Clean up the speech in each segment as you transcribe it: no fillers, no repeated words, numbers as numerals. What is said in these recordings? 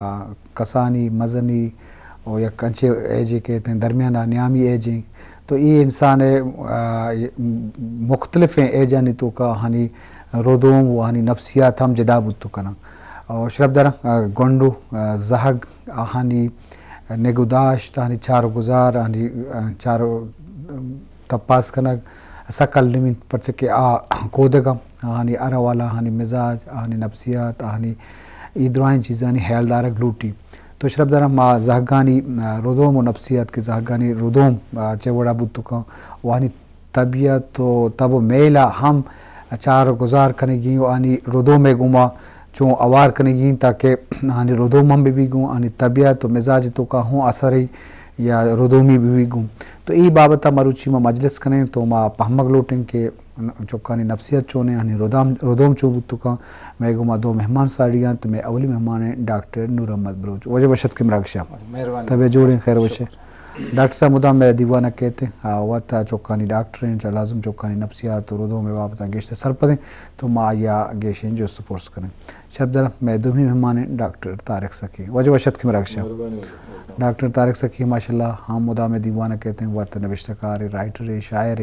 کسانی مزنی اور یا کنچے ایجیں کہتے ہیں درمیانہ نیامی ایجیں تو یہ انسان مختلف ہیں ایجانی تو کا ہنی رودوم و ہنی نفسیات ہم جدا بود تو کنا اور شرب در گنڈو زہگ ہنی نگوداشت ہنی چارو گزار ہنی چارو تپاس کنگ سکل نمین پرچکے کودگم ہنی ارا والا ہنی مزاج ہنی نفسیات ہنی ایدرائن چیزانی حیالدارک لوٹی تو شرب در ما زہگانی رودوم و نفسیات کی زہگانی رودوم چوڑا بود تو کا وانی طبیعت تو تب و میلا ہم چار گزار کنگی آنی رودوم گما چون اوار کنگی تاکہ آنی رودوم ہم بھی گوں آنی طبیعت و مزاج تو کا ہوں اثری یا رودومی بھی گوں تو ای بابتا مروچی ما مجلس کریں تو ما پہمگ لوٹیں کہ چوکانی نفسیت چونے یعنی رودوم چو بود تو کا میں گما دو مہمان ساڑیاں تو میں اولی مہمان ہیں ڈاکٹر نور احمد بلوچ وجہ وشت کی مراک شاہ طبع جوڑیں خیر وشے ڈاکٹر صاحب مدام میں دیوانہ کہتے ہیں وقتا چوکانی ڈاکٹر ہیں چا لازم چوکانی نفسیات رودوم میں بابتا گیشتے سر پدیں تو ما یا گیشیں جو سپورس کریں شب در میں دومی مہمان ہیں ڈاکٹر طارق سکی وجہ وشت کی مراک شاہ ڈاکٹر طارق سکی ماشاءاللہ ہم مدام دیوانہ کہتے ہیں وقت نوشتکار رائٹر شاعر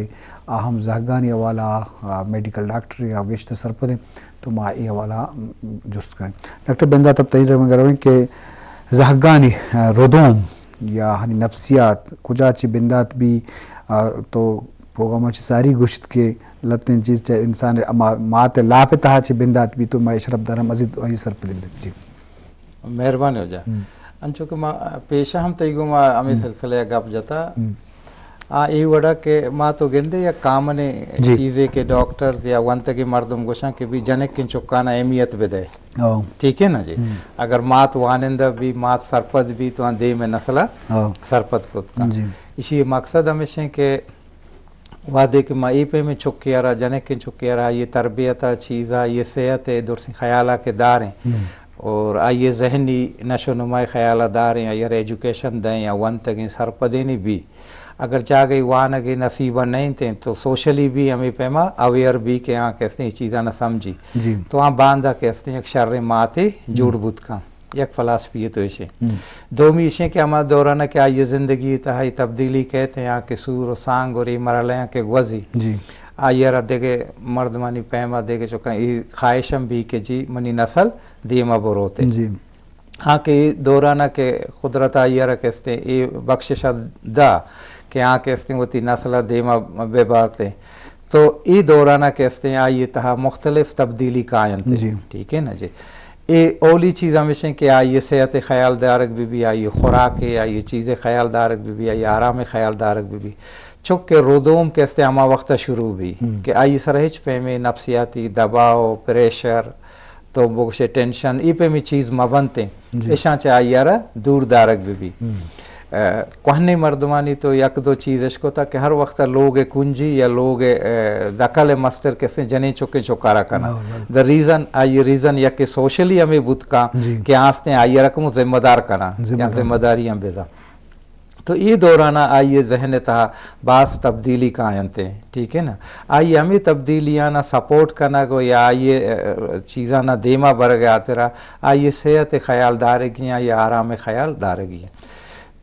اہم زہگانی حوالہ میڈیکل ڈاکٹر یا گیشتے سر پدیں تو ما ای حوالہ جست کریں ڈاکٹر بندہ تب تین رویں کہ زہگانی رودوم یا ہنی نفسیات کجا چی بندات بھی تو پروگرام چی ساری گوشت کے لتیں چیز چاہے انسان مات لاپتہ چی بندات بھی تو میں اشرف دارم مزید وہی سر پہ جی مہربانی ہو جا انچو کہ پیشہ ہم تیگو ما ہمیں سلسلے گپ جاتا ای وڑا کہ ما تو گندے یا کامنے چیزیں کہ ڈاکٹرز یا ونتگی مردم گوشاں کہ بھی جنک کن چکانا اہمیت بدے ٹھیک ہے نا جی اگر مات وانندہ بھی مات سرپد بھی تو دے میں نسلہ سرپد خود کا اسی مقصد ہمیشہ کہ وعدے کہ ما ای پہ میں چکیا رہا جنک کن چکیا رہا یہ تربیت چیزہ یہ صحت ہے درست خیالہ کے دار ہیں اور آئیے ذہنی نشو نمائی خیالہ دار ہیں یا ایجوکیشن دیں یا ونتگی سرپدینی بھی اگر چاہ گئی وہاں گئی نصیبہ نہیں تھے تو سوشلی بھی ہمیں پیما اویئر بھی کہ ہاں کہتے ہیں چیزاں نہ سمجھی تو ہاں باندھا کہتے ہیں ایک شر ماتے جوڑ بود کا یک فلسفی ہے تو اسے دومی اسے کہ ہمارا دورانہ کہ آئیے زندگی تہائی تبدیلی کہتے ہیں کہ سور و سانگ اور مرحلے کے گوزی آئیے رہ دے گے مردمانی پیما دے گے چکا خواہشم بھی کہ جی منی نسل دیما بروتے ہاں کہ دورانہ کے قدرت آئیے رہ کہتے ہیں یہ بخشش دا کہ آن کہتے ہیں وہ تی نسلہ دیما بے بارتے تو ای دورانہ کہتے ہیں آئیے تہا مختلف تبدیلی قائم تھے ٹھیک ہے نا جی اے اولی چیز ہمیشہ کہ آئیے صحت خیال دارک بھی آئیے خوراک آئیے چیز خیال دارک بھی آئیے آرام خیال دارک بھی چک کے رودوم کہتے ہیں ہما وقت شروع بھی کہ آئیے سرہچ پہ میں نفسیاتی دباؤ پریشر تو بوشے ٹینشن ای پہ میں چیز مبنتے ایشاں چاہ آئیے رہا دور دارک بھی کوہنی مردمانی تو یک دو چیز اس کو تھا کہ ہر وقت لوگ کنجی یا لوگ دقل مستر کیسے جنے چکے چکارا کرنا دا ریزن آئی ریزن یا کہ سوشلی ہمیں بود کا کہ آستے آئیے رقم ذمہ دار کرنا یا ذمہ داری ہم بیدا تو یہ دورانہ آئیے ذہن تھا بعض تبدیلی کا آئنتے ہیں ٹھیک ہے نا آئیے ہمیں تبدیلیاں نہ سپورٹ کرنا گو یا آئیے چیزاں نہ دیما بر گیا تیرا آئیے صحت خیال دارگیاں یا آرام خیال دارگیاں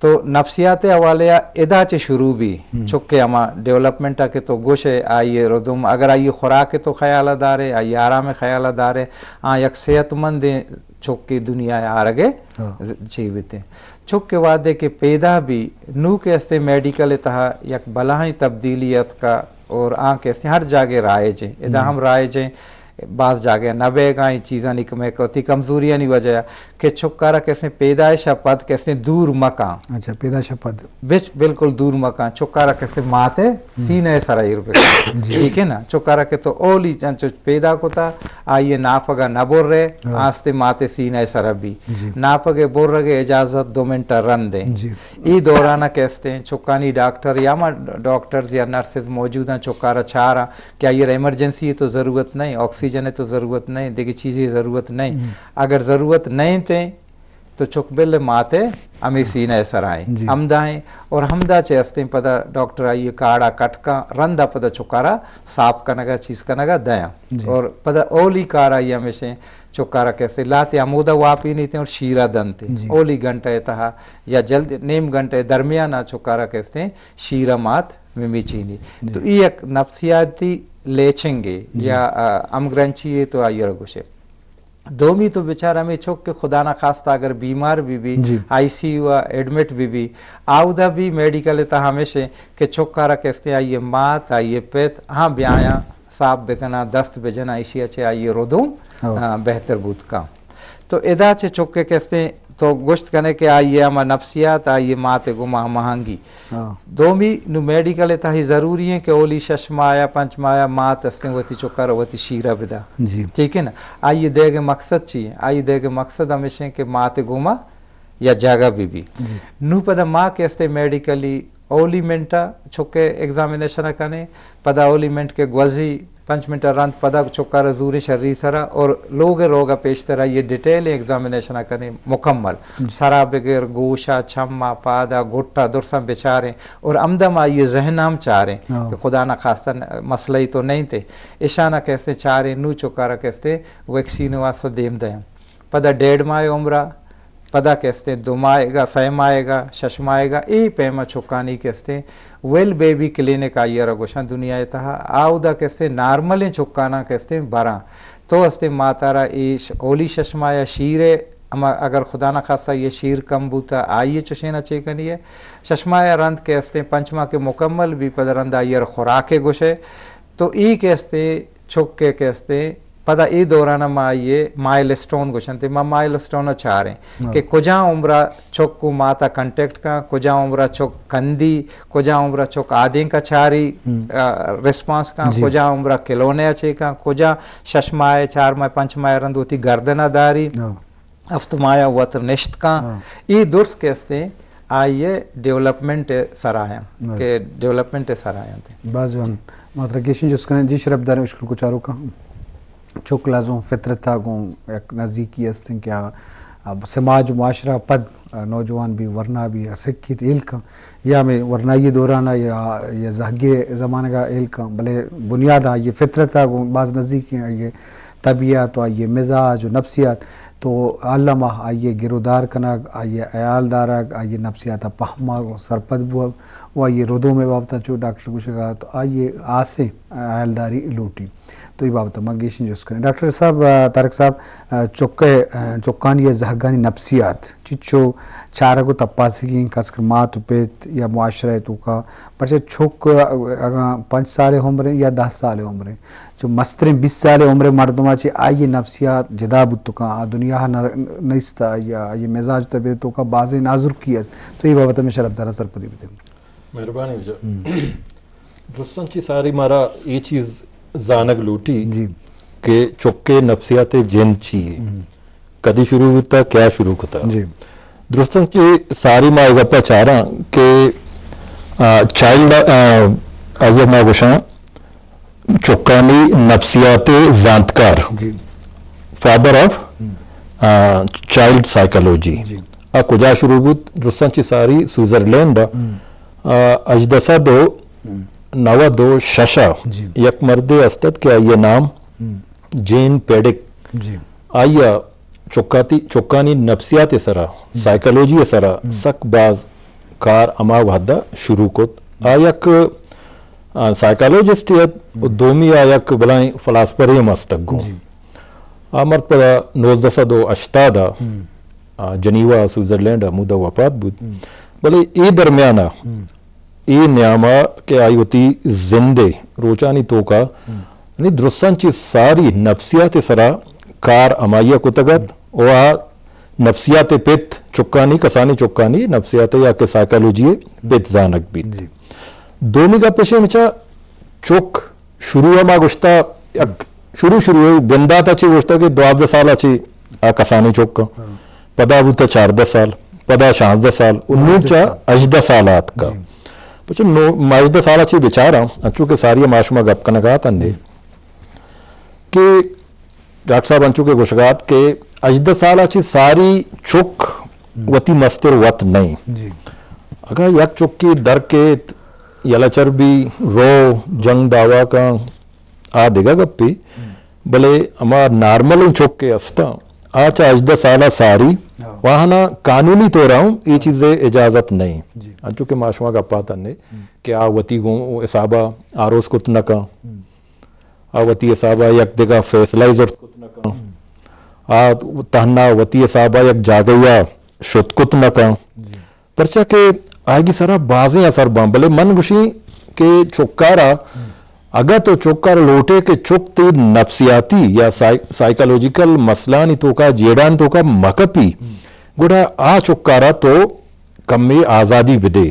تو نفسیات حوالے ادا چے شروع بھی چکے ہما ڈیولپمنٹ کے تو گوشے آئیے ردم اگر آئیے خوراک تو خیال دارے آئیے آرام خیال دارے یک صحت مند چکے دنیا آرگے جیوتے چکے وعدے کے پیدا بھی نو کے استے میڈیکل تہا یک بلاہی تبدیلیت کا اور کے استے ہر جاگے رائج ہیں ادا ہم رائج ہیں بعض جاگے نبے گائیں چیزاں نکمے کوتی کمزوریاں نہیں وجہ کہ چھکارا کیسے پیدائش پد کیسے دور مکان اچھا پیدائش پد بالکل دور مکان چھکارا کیسے ماتے سینے سرائی روپے ٹھیک ہے نا چھکارا کے تو اولی چنچو پیدا کو تا آئیے ناپگا نہ بور رہے آستے ماتے سینے سرا بھی ناپگے بور رگے اجازت 2 منٹ رن دیں ای دورانہ کہتے ہیں چھکانی ڈاکٹر یا ڈاکٹرز یا نرسز موجود ہیں چھکارا چھارا کیا یہ ایمرجنسی ہے تو ضرورت نہیں آکسیجن ہے تو ضرورت نہیں دیکھیں چیزیں ضرورت نہیں اگر ضرورت نہیں تھے तो चुकबिल माते अमी सीने सराय हमदाएं और हमदा चेस्ते पदा डॉक्टर आई काड़ा कटका रंदा पदा चुकारा साफ कनगा चीज कनगा दया और पदा ओली कारा ये हमेशा चुकारा कैसे लाते अमूदा वापी नहीं थे और शीरा दनते ओली घंटे तहा या जल्द नेम घंटे दरमियाना चुकारा कैसे शीरा मात मिमी चीनी तो ये एक नफ्सियाती लेचेंगे या अमग्रंची तो आइए रघुशे दोमी तो बेचारा में चौक के खुदा ना खास्ता अगर बीमार भी आईसीयू एडमिट भी आउदा भी मेडिकल था हमेशा के चौकारा कैसे आइए मात आइए पेत हाँ ब्याया साफ बेकना दस्त बेजना इसी अच्छे आइए रोदूम बेहतर बूत का तो एदा चे चौके कैसे तो गोश्त करने के आइए हमारा नफ्सियात आइए माते गुमा महंगी दोमी नु मेडिकल था ही जरूरी है कि ओली शशमाया पंचमाया मात अस्ते वती चुकर वती शीरा बिदा ठीक है ना आइए देगे मकसद चाहिए आइए देगे मकसद हमेशा के माते गुमा या जागा भी नु पदा माँ के अस्ते मेडिकली ओलीमेंटा चुके एग्जामिनेशन कने पदा ओलीमेंट के ग्वजी 5 मिनट रंत पदा चुका जूरी शर्री सरा और लोग रोगा पेश तरह ये डिटेल एग्जामिनेशन करें मुकम्मल सरा बगैर गोशा छम्मा पादा गुट्टा दुरसा बेचारे और अमदम ये जहनाम चारे कि खुदा ना खासा मसला ही तो नहीं थे इशाना कैसे चारे नू चुकारा कैसे वैक्सीन वास्ते देम दया पदा 1.5 माह उम्र पदा कैसे 2 माहेगा 6 माहेगा 6 माहेगा ए पैमा चुकानी कैसे वेल बेबी क्लिनिक आइए रगोशा दुनिया तहा आउदा कैसे नॉर्मल चुकाना कैसे बरा तो अस्ते मातारा ईश ओली शशमा या शीरे अगर खुदा ना खासा ये शीर कम बूता आइए चुशेना चेकनी है शशमा या रंद कैसे पंचमा के मुकम्मल भी पद रंद आइए खुराके गुशे तो ई कैसे चुके कैसे पदा ई दौरान माइए माइलस्टोन गुशनते माइलस्टोन चारे कि कुजा उम्र चौक माता कंटेक्ट का कुजा उम्र चौक कंदी कुजा उम्र चौक आदि का चारी रिस्पांस का कुजा उम्र किलोने अच्छे का कुजा शशमाए 4 माह 5 माह रंदोती गर्दनादारी अफ्तमाया वत निश्त का ई दुर्स कैसे आइए डेवलपमेंट सराया के डेवलपमेंट सराया थे बाजवन मात्रकेशन जिसका जी शरबदार मुश्किल को चारों का चुकलाजों फितरता को एक नज़दीकी अस्तें क्या अब समाज माशरा पद नौजवान भी वरना भी सिक्कित इल्क या में वरना ये दौराना या ये जहगे ज़माने का इल्क भले बुनियाद ये फितरता को बाज़ नज़दीकी ये तबीयत आइए मिजाज नफ्सियात तो अल्लामा आइए गिरोदार कनक आइए अयालदारक आइए नफ्सियात पहमा सरपद वो आइए रोदों में बाबता जो डॉक्टर कुछ कहा तो आइए आसे अयालदारी लूटी तो ये बाबत मंगेशन जो करें डॉक्टर साहब तारक साहब चौकानी या जहगानी नफ्सियात चिच्चो चारा को तपासी खासकर मात उपेत या मुआशरा तो का पर छोक 5 साल उम्र या 10 साल उम्र जो मस्तरे 20 साल उम्र मर्दमा चे आइए नफ्सियात जदाबुत तो का दुनिया नस्ता या ये मिजाज तबीयत तो का बाज़ नाजुर किया तो ये बाबत में शरफदारा सरपदी भी मेहरबानी दुस्संची सारी मारा ये चीज जानक लूटी के चौके नफ्सियात जिन चाहिए कदी शुरू होता क्या शुरू होता दुरुस्तन की सारी माँ गप्पा चाह रहा कि चाइल्ड अगर मैं गुशा चौकानी नफ्सियात जानकार फादर ऑफ चाइल्ड साइकोलॉजी आ कुजा शुरू हुत दुरुस्तन की सारी स्विट्जरलैंड अजदसा दो नवा दो शशा यक मर्दे अस्तत क्या ये नाम जेन पेडिक आया चौकानी नफ्सियात सरा साइकोलॉजी सरा सक बाज कार अमा वहदा शुरू को आयक साइकोलॉजिस्ट दोमी आयक बलाई फलासफर मस्तक गो आमर्द पदा 1980 जनीवा स्विट्जरलैंड मुदा वफात बुद भले ये दरमियाना ये न्यामा के आई होती जिंदे रोचानी तो का दुरुस्तांची सारी नफ्सियात सरा कार अमाइया कुतगत और नफ्सियात पित चुक्कानी कसानी चुक्कानी नफ्सियात या के साइकोलॉजी पित जानक भी दोमी का पेशे मिचा चुक शुरू मा गुश्ता शुरू गंदा ची गुश्ता के 12 साल अच्छी कसानी चुक पदा बुता 4 साल पदा 5 साल 19 अजदा सालात का पचे मजद साल अच्छी बेचारा अच्छू के सारी माशमा गप कनगात अंदे कि डॉक्टर साहब अंचू के गुशगात के अजद साल अच्छी सारी चुक वती मस्तिर वत नहीं जी अगर यक चुक्की दर के यलाचर भी रो जंग दावा का आ देगा गप्पी भले हमार नॉर्मल चुक्के अस्ता आचा अजदा साला सारी वहां ना कानूनी तो रहा हूं ये चीजें इजाजत नहीं अंचु के माशुआ का पाता नहीं कि आ वती गो इसाबा आरोस कुत न का आ वती इसाबा यक देगा फैसला इजत कुत न का आ तहना वती इसाबा यक जागया शुत कुत न का परचा के आएगी सारा बाजें असर भले मन गुशी के चुक्कारा अगर तो चुक्कार लोटे के चुकती नफ्सियाती या साइकोलॉजिकल मसला नहीं तो का जेडान तो का मकपी गुड़ा आ चुक्कारा तो कम में आजादी विदे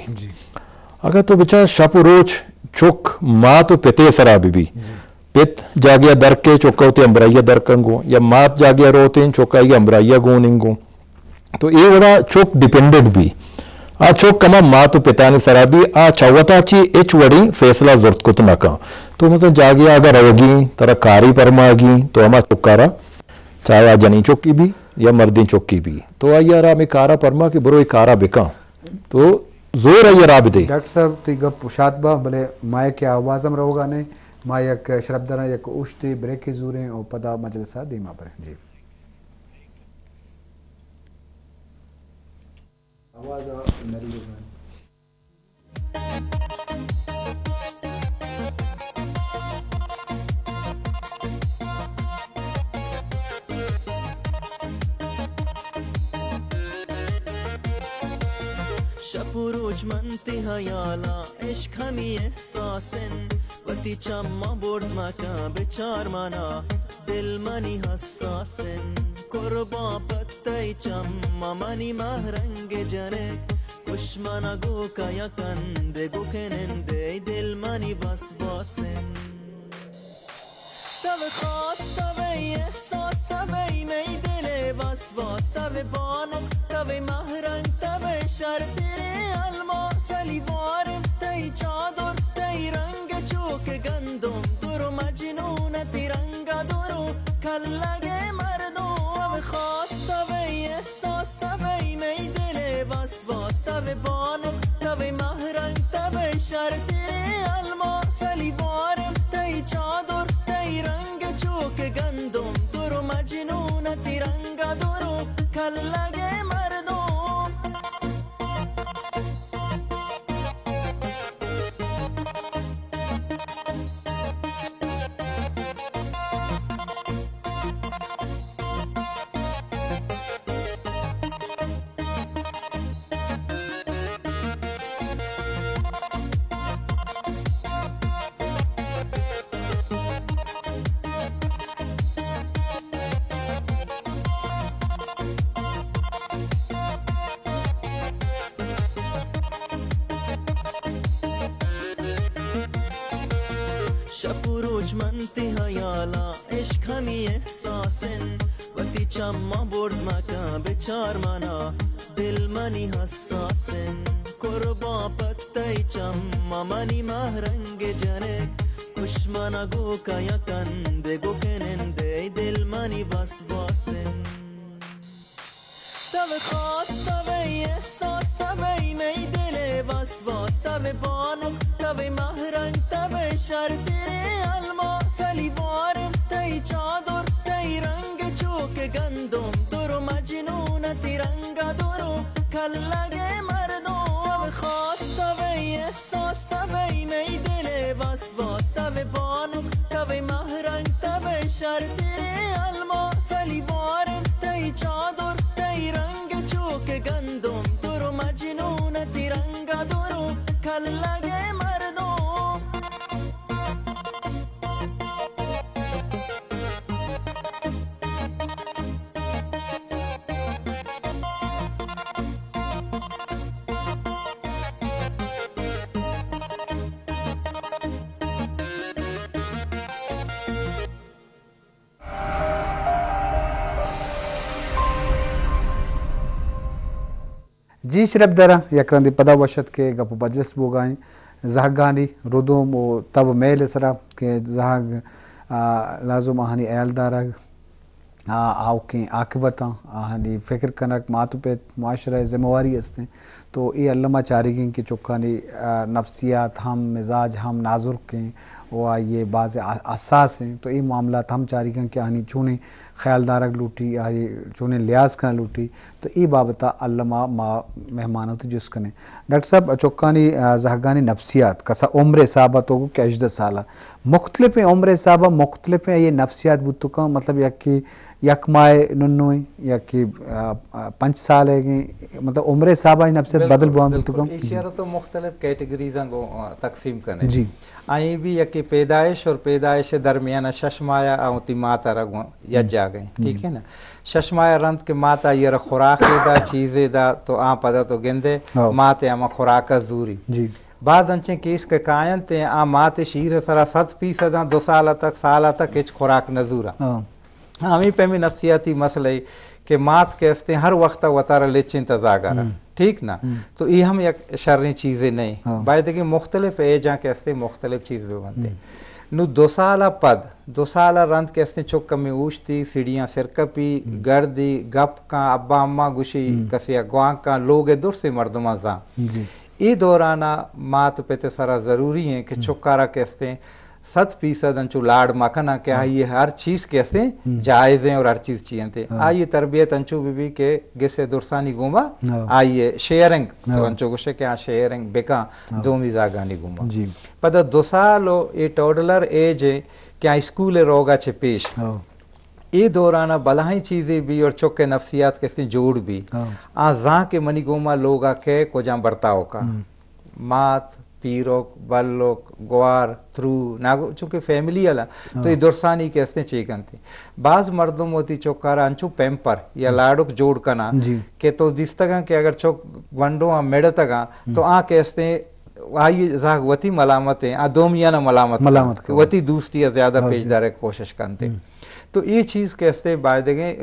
अगर तो बेचा शप रोज चुक माँ तो पिते सरा बीबी पित जागिया दर के चुक्का होते अम्बराइया दर कंगो या मात जागिया रोते चुक्का ये अम्बराइया गो निंगो तो ये बड़ा चुक डिपेंडेंट भी आ चोक कमा माँ तो पिता ने सराबी आ चौवता ची इच वड़ी फैसला जुर्त कुत न का तो मतलब जागी अगर रहोगी तरह कारी परमागी तो हमारा चुक्कारा चाहे आ जनी चुक्की भी या मर्दी चुक्की भी तो यार में कारा परमा के बरो कारा बिका तो जोर है यार दे डॉक्टर साहब ती गप शादबा भले माय के आवाजम रहोगा ने मायक शरबदरा यक उश्ती ब्रेक के जूरे और पदा मजलसा दीमा पर जी आवाज नरी शपुरुज मनती हयाला इश्क हमी एहसासन वती चम्मा बोर्ड्स माका बेचार माना दिल मनी हसासन कुर्बा पत्तई चम्मा मनी महरंगे जने कुश्मना गो कया कंदे गुखेनंदे दिल मनी बस बसन तब खास तब एहसास तब नहीं दिले बस बस तब बानो तब महरंग तब शर तेरे अलमा चली वार तई चादर तई रंग चोक गंदुम तुरु मजनून तिरंगा दुरु कल लगे मर्दों अब खास तब एहसास तब नहीं दिले बस बस तब बानो तब महरंग तब शर तेरे अलमा चली वार तई चादर तई रंग चोक गंदुम तुरु मजनून तिरंगा दुरु कल लगे मर्दों शपुरुज मनती हयाला इश्क हमी एहसासन वती चम्मा बोर्ड्स माका बेचार माना दिल मनी हसासन कुर्बा पत्तई चम्मा मनी महरंगे जने कुश्मना गो कया कंदे गुखेनंदे दिल मनी बस बसन तब खास तब एहसास तब नहीं दिले बस बस तब बानो तब महरंग तब शर तेरे अलमा चली वार तई चादर तई रंग चोक गंदुम तुरु मजनून तिरंगा दुरु कल लगे मर्दों अब खास तब एहसास तब नहीं दिले बस बस तब बानो तब महरंग तब शर तेरे अलमा चली वार तई चादर तई रंग चोक गंदुम तुरु मजनून तिरंगा दुरु कल लगे मर्दों जी शरबदरा यकरंदी पदा वशत के गप बजस बोगाई जहागानी रुदुम तब मेल सरा के जहाग लाजुम आहानी एलदारा آوکیں عاقبتاں ہانی فکر کنک ماتو پہ معاشرہ ذمہ ہستے تو یہ علامہ چارگیں کہ چکانی نفسیات ہم مزاج ہم نازک ہیں وہ یہ بعض اساس ہیں تو یہ معاملات ہم چارگیں کہ ہنی چونے خیال دارک لوٹی آئی چونے لیاز کنا لوٹی تو یہ بابتا علامہ مہمانوں تو جس کنے ڈاکٹر صاحب چکانی زہگانی نفسیات کسا عمر صحابہ تو کہ 18 سالہ مختلف ہیں عمر صحابہ مختلف ہیں یہ نفسیات بتو کا مطلب یک مائے ننوئی یا کہ 5 سال ہے مطلب عمر صحابہ نفسیات بدل بوان بتو کا اشارہ تو مختلف کیٹیگریزاں کو تقسیم کرنے جی آئی بھی یکی پیدائش اور پیدائش درمیانہ ششمایا آوتی ماتا رگوں یجا گئیں ٹھیک ہے نا ششمایا رند کے ماتا یہ خوراک دا چیزیں دا تو پدا تو گندے ماتے اما خوراک زوری جی بعض انچیں کیس کے قائن تے ماتے شیر سرا 100% 2 سالہ تک اچ خوراک نزورا ہمیں پہ بھی نفسیاتی مسئلہ کہ مات کے استے ہر وقت وطارہ لیچن تزاگارا ٹھیک نا تو یہ ہم یک شرنی چیزیں نہیں باید کہ مختلف ایجاں کے استے مختلف چیز بھی بنتے نو 2 سالہ پد 2 سالہ رند کے استے چک میں اوشتی سیڑیاں سرکپی گردی گپ کا ابا اماں گوشی کسی اگوان کا لوگ دور سے مردمہ زاں ای دورانہ مات پہ سرا ضروری ہیں کہ چکارا کے استے 100% انچو لاڑ مکھنا کہ آئیے ہر چیز کے استے جائز ہیں اور ہر چیز چیئیں تھے آئیے تربیت انچو بھی کہ گسے درسانی گوما آئیے شیئرنگ تو انچو گوشے کہ شیئرنگ بکا دومی زاگانی گوما پدہ 2 سالو یہ ٹوڈلر ایج ہے کہ اسکول روگا چھے پیش یہ دورانہ بلائی چیزیں بھی اور چکے نفسیات کے استے جوڑ بھی زاں کے منی گوما لوگا کے کو جاں برتاؤ کا مات پیروک بلوک گوار تھرو ناگو چونکہ فیملی والا تو یہ درسانی کے اسنے چیکن تھے بعض مردم ہوتی چوکارا انچو پیمپر یا لاڑک جوڑ کنا کہ تو دستگاں کہ اگر چوک ونڈو میڑتگاں تو کے اسنے آئی زاگ وتی ملامت ہیں دومیانہ ملامت وتی دوستی زیادہ پیش دارے کوشش کرتے تو یہ چیز کے استے باید گئے